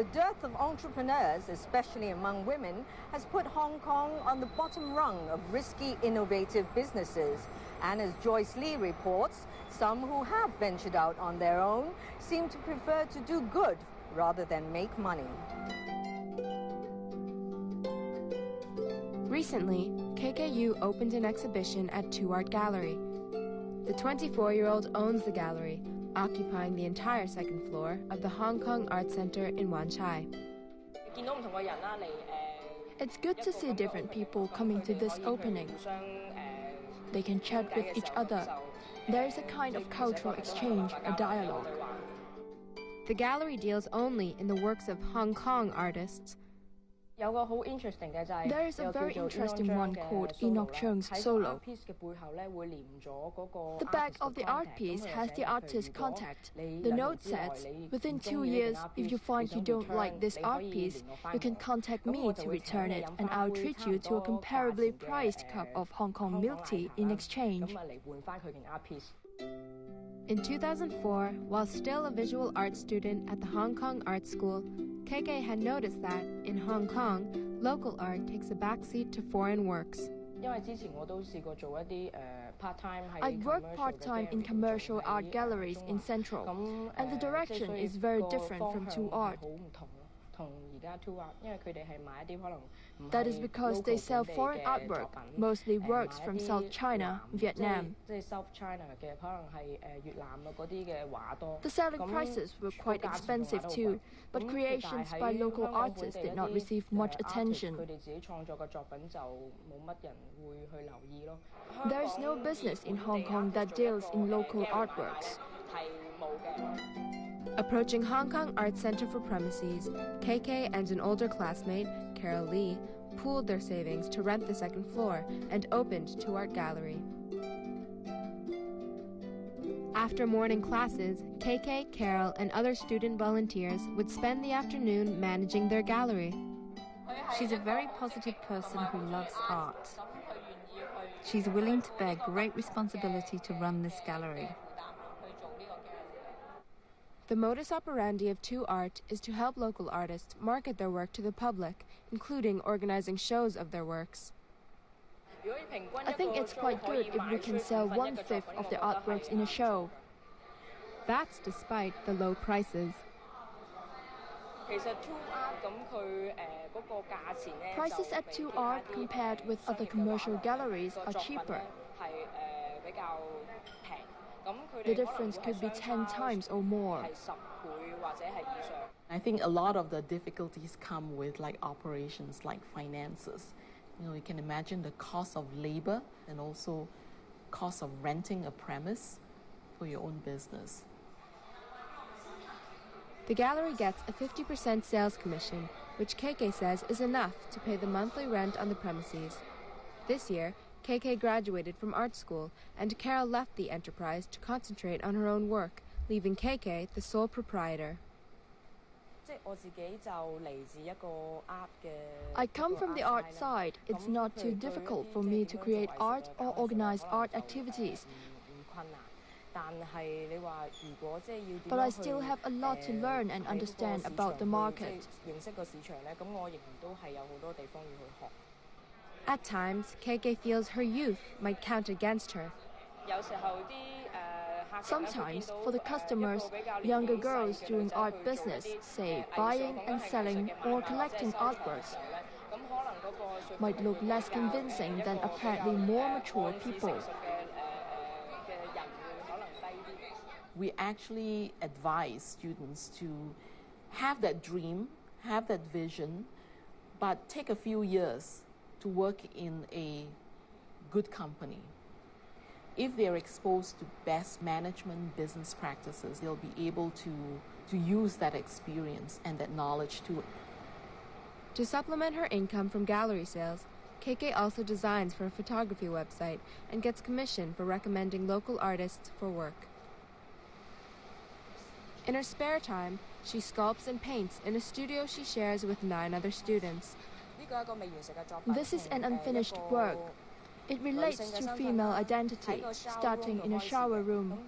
The dearth of entrepreneurs, especially among women, has put Hong Kong on the bottom rung of risky, innovative businesses. And as Joyce Lee reports, some who have ventured out on their own seem to prefer to do good rather than make money. Recently, KKU opened an exhibition at Two Art Gallery. The 24-year-old owns the gallery, occupying the entire second floor of the Hong Kong Art Center in Wan Chai. It's good to see different people coming to this opening. They can chat with each other. There is a kind of cultural exchange, a dialogue. The gallery deals only in the works of Hong Kong artists. There is a very interesting one called Enoch Chung's Solo. The back of the art piece has the artist's contact. The note says, within 2 years, if you find you don't like this art piece, you can contact me to return it, and I'll treat you to a comparably priced cup of Hong Kong milk tea in exchange. In 2004, while still a visual arts student at the Hong Kong Art School, Kei Kei had noticed that, in Hong Kong, local art takes a backseat to foreign works. I've worked part-time in commercial art galleries in Central, and the direction is very different from Two Art. That is because they sell foreign artwork, mostly works from South China, Vietnam. The selling prices were quite expensive too, but creations by local artists did not receive much attention. There is no business in Hong Kong that deals in local artworks. Approaching Hong Kong Art Center for premises, Kei Kei and an older classmate, Carol Lee, pooled their savings to rent the second floor and opened Two Art Gallery. After morning classes, Kei Kei, Carol, and other student volunteers would spend the afternoon managing their gallery. She's a very positive person who loves art. She's willing to bear great responsibility to run this gallery. The modus operandi of Two Art is to help local artists market their work to the public, including organizing shows of their works. I think it's quite good if we can sell 1/5 of the artworks in a show. That's despite the low prices. Prices at Two Art compared with other commercial galleries are cheaper. The difference could be 10 times or more. I think a lot of the difficulties come with operations like finances. You can imagine the cost of labor and also cost of renting a premise for your own business. The gallery gets a 50% sales commission, which Kei Kei says is enough to pay the monthly rent on the premises. This year, Kei Kei graduated from art school, and Carol left the enterprise to concentrate on her own work, leaving Kei Kei the sole proprietor. I come from the art side. It's not too difficult for me to create art or organize art activities. But I still have a lot to learn and understand about the market. At times, Kei Kei feels her youth might count against her. Sometimes, for the customers, younger girls doing art business, say buying and selling or collecting artworks, might look less convincing than apparently more mature people. We actually advise students to have that dream, have that vision, but take a few years to work in a good company. If they're exposed to best management business practices, they'll be able to use that experience and that knowledge too. To supplement her income from gallery sales, Kei Kei also designs for a photography website and gets commission for recommending local artists for work. In her spare time, she sculpts and paints in a studio she shares with 9 other students. This is an unfinished work. It relates to female identity, starting in a shower room.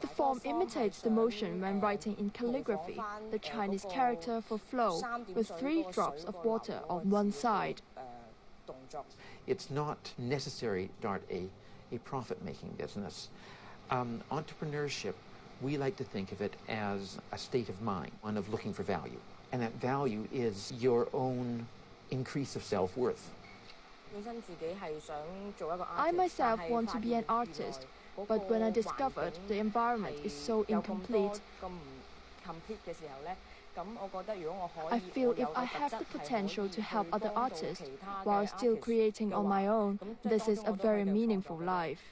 The form imitates the motion when writing in calligraphy, the Chinese character for flow, with 3 drops of water on one side. It's not necessary to start a profit-making business. Entrepreneurship, we like to think of it as a state of mind, one of looking for value. And that value is your own increase of self-worth. I myself want to be an artist, but when I discovered the environment is so incomplete, I feel if I have the potential to help other artists while still creating on my own, this is a very meaningful life.